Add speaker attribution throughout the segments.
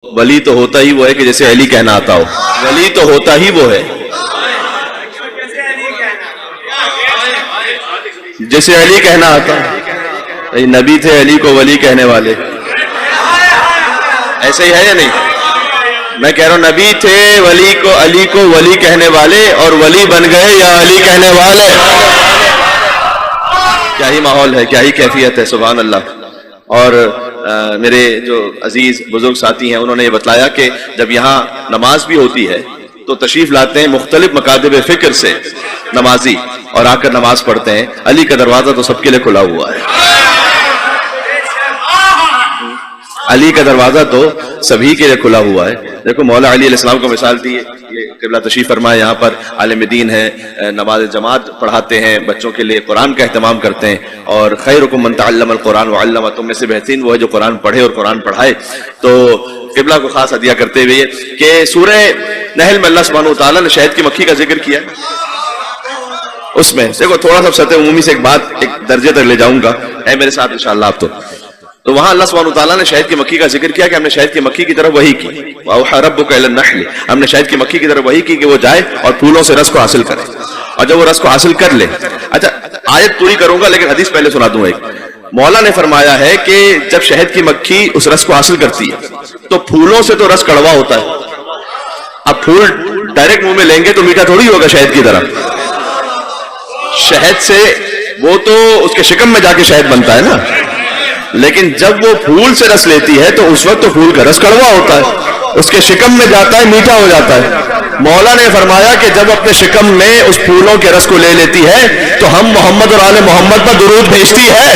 Speaker 1: ولی تو ہوتا ہی وہ ہے کہ جیسے علی کہنا آتا ہو. ولی تو ہوتا ہی وہ ہے جیسے علی کہنا آتا ہے. نبی تھے علی کو ولی کہنے والے, ایسے ہی ہے یا نہیں؟ میں کہہ رہا ہوں نبی تھے علی کو ولی کہنے والے, اور ولی بن گئے یا علی کہنے والے. کیا ہی ماحول ہے, کیا ہی کیفیت ہے, سبحان اللہ. اور میرے جو عزیز بزرگ ساتھی ہیں انہوں نے یہ بتلایا کہ جب یہاں نماز بھی ہوتی ہے تو تشریف لاتے ہیں مختلف مکاتب فکر سے نمازی, اور آ کر نماز پڑھتے ہیں. علی کا دروازہ تو سب کے لیے کھلا ہوا ہے, علی کا دروازہ تو سبھی کے لیے کھلا ہوا ہے. دیکھو مولا علی علیہ السلام کو مثال دی ہے, یہ قبلہ تشریف فرمائے یہاں پر عالم دین ہے, نماز جماعت پڑھاتے ہیں, بچوں کے لیے قرآن کا اہتمام کرتے ہیں. اور خیرکم من تعلم القرآن وعلمہ, تم میں سے بہترین وہ ہے جو قرآن پڑھے اور قرآن پڑھائے. تو قبلہ کو خاص ہدیہ کرتے ہوئے کہ سورہ نحل میں اللہ سبحانہ وتعالیٰ نے شہد کی مکھی کا ذکر کیا. اس میں دیکھو تھوڑا سا سطح عمومی سے ایک بات ایک درجے تک لے جاؤں گا, اے میرے ساتھ انشاءاللہ آپ تو وہاں اللہ سبحانہ وتعالیٰ نے شہد کی مکھی کا ذکر کیا کہ ہم نے شہد کی مکھی کی طرف وحی کی. وَأَوْحَىٰ رَبُّكَ إِلَى النَّحْلِ, ہم نے شہد کی مکھی کی طرف وحی کی کہ وہ جائے اور پھولوں سے رس کو حاصل کرے, اور جب وہ رس کو حاصل کر لے. اچھا آیت پوری کروں گا لیکن حدیث پہلے سنا دوں. ایک مولا نے فرمایا ہے کہ جب شہد کی مکھی اس رس کو حاصل کرتی ہے تو پھولوں سے تو رس کڑوا ہوتا ہے. اب پھول ڈائریکٹ منہ میں لیں گے تو میٹھا تھوڑی ہوگا شہد کی طرح. شہد سے وہ تو اس کے شکم میں جا کے شہد بنتا ہے نا, لیکن جب وہ پھول سے رس لیتی ہے تو اس وقت تو پھول کا رس کڑوا ہوتا ہے, اس کے شکم میں جاتا ہے میٹھا ہو جاتا ہے. مولا نے فرمایا کہ جب اپنے شکم میں اس پھولوں کے رس کو لے لیتی ہے تو ہم محمد اور آل محمد پر درود بھیجتی ہے.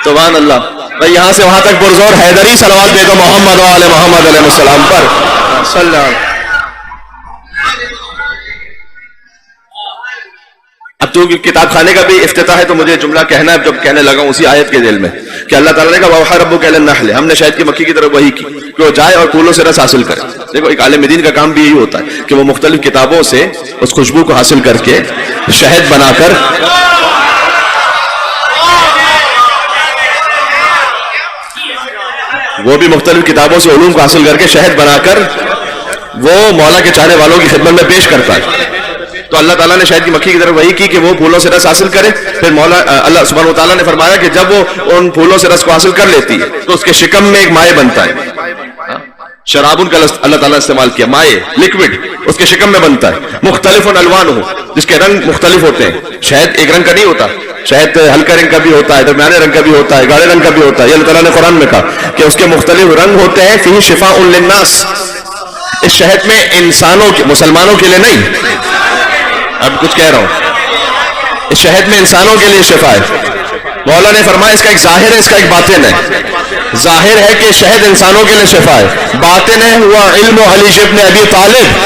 Speaker 1: سبحان اللہ. بھائی یہاں سے وہاں تک پرزور حیدری صلوات دے دو محمد و آل محمد علیہ السلام پر صلی اللہ علیہ. اب تو کتاب خانے کا بھی افتتاح ہے تو مجھے جملہ کہنا ہے جب کہنے لگا اسی آیت کے ذیل میں کہ اللہ تعالیٰ نے کہا وَأَوْحَىٰ رَبُّكَ إِلَى النَّحْلِ, ہم نے شہد کی مکھی کی طرف وحی کی کہ وہ جائے اور پھولوں سے رس حاصل کرے. دیکھو ایک عالم دین کا کام بھی یہی ہوتا ہے کہ وہ مختلف کتابوں سے اس خوشبو کو حاصل کر کے شہد بنا کر وہ بھی مختلف کتابوں سے علوم کو حاصل کر کے شہد بنا کر وہ مولا کے چاہنے والوں کی خدمت میں پیش کرتا ہے. تو اللہ تعالیٰ نے شہد کی مکھی کی طرف وحی کی کہ وہ پھولوں سے رس حاصل کرے. پھر مولا اللہ سبحانہ وتعالیٰ نے فرمایا کہ جب وہ ان پھولوں سے رس کو حاصل کر لیتی ہے تو اس کے شکم میں ایک مائع بنتا ہے. شرابن کا اللہ تعالیٰ نے استعمال کیا, مائع لکوڈ اس کے شکم میں بنتا ہے. مختلف الوان ہو, جس کے رنگ مختلف ہوتے ہیں. شہد ایک رنگ کا نہیں ہوتا, شہد ہلکا رنگ کا بھی ہوتا ہے, درمیانے رنگ کا بھی ہوتا ہے, گاڑے رنگ کا بھی ہوتا ہے. یہ اللہ تعالیٰ نے قرآن میں کہا کہ اس کے مختلف رنگ ہوتے ہیں. فیہ شفاء للناس, اس شہد میں انسانوں کے, مسلمانوں کے لیے نہیں, اب کچھ کہہ رہا ہوں, اس شہد میں انسانوں کے لیے شفا ہے. مولا نے فرمایا اس کا ایک ظاہر ہے, اس کا ایک باطن ہے. ظاہر ہے کہ شہد انسانوں کے لیے شفا ہے, باطن ہے ہوا علم علی ابن ابی طالب,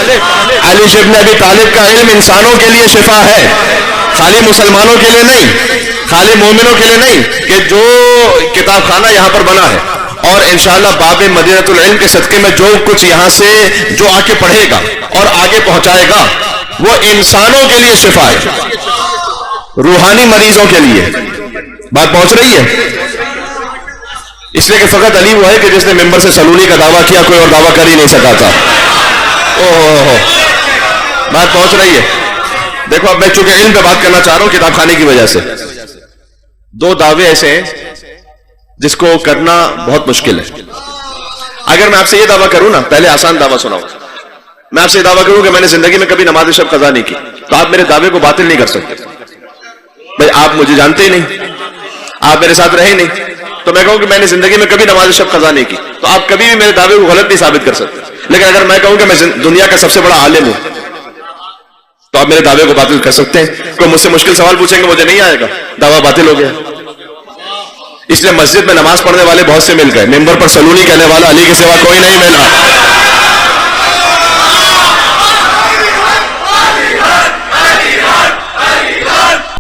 Speaker 1: علی ابن ابی طالب کا علم انسانوں کے لیے شفا ہے, خالی مسلمانوں کے لیے نہیں, خالی مومنوں کے لیے نہیں, کہ جو کتاب خانہ یہاں پر بنا ہے اور انشاءاللہ باب مدینۃ العلم کے صدقے میں جو کچھ یہاں سے جو آ کے پڑھے گا اور آگے پہنچائے گا وہ انسانوں کے لیے شفا ہے, روحانی مریضوں کے لیے. بات پہنچ رہی ہے؟ اس لیے کہ فقط علی وہ ہے کہ جس نے ممبر سے سلونی کا دعویٰ کیا, کوئی اور دعویٰ کر ہی نہیں سکا تھا. بات پہنچ رہی ہے؟ دیکھو اب میں چونکہ علم پہ بات کرنا چاہ رہا ہوں کتاب خانے کی وجہ سے. دو دعوے ایسے ہیں جس کو کرنا بہت مشکل ہے. اگر میں آپ سے یہ دعویٰ کروں نا, پہلے آسان دعویٰ سناؤں, میں آپ سے یہ دعویٰ کروں کہ میں نے زندگی میں کبھی نماز شب قضا نہیں کی, تو آپ میرے دعوے کو باطل نہیں کر سکتے. بھائی آپ مجھے جانتے ہی نہیں, آپ میرے ساتھ رہے نہیں, تو میں کہوں کہ میں نے زندگی میں کبھی نماز شب قضا نہیں کی, تو آپ کبھی بھی میرے دعوے کو غلط نہیں ثابت کر سکتے. لیکن اگر میں کہوں کہ میں دنیا کا سب سے بڑا عالم ہوں تو آپ میرے دعوے کو باطل کر سکتے ہیں. کوئی مجھ سے مشکل سوال پوچھیں گے, مجھے نہیں آئے گا, دعویٰ باطل ہو گیا. اس لیے مسجد میں نماز پڑھنے والے بہت سے مل گئے, ممبر پر سلونی کہنے والا علی کے سوا کوئی نہیں ملا.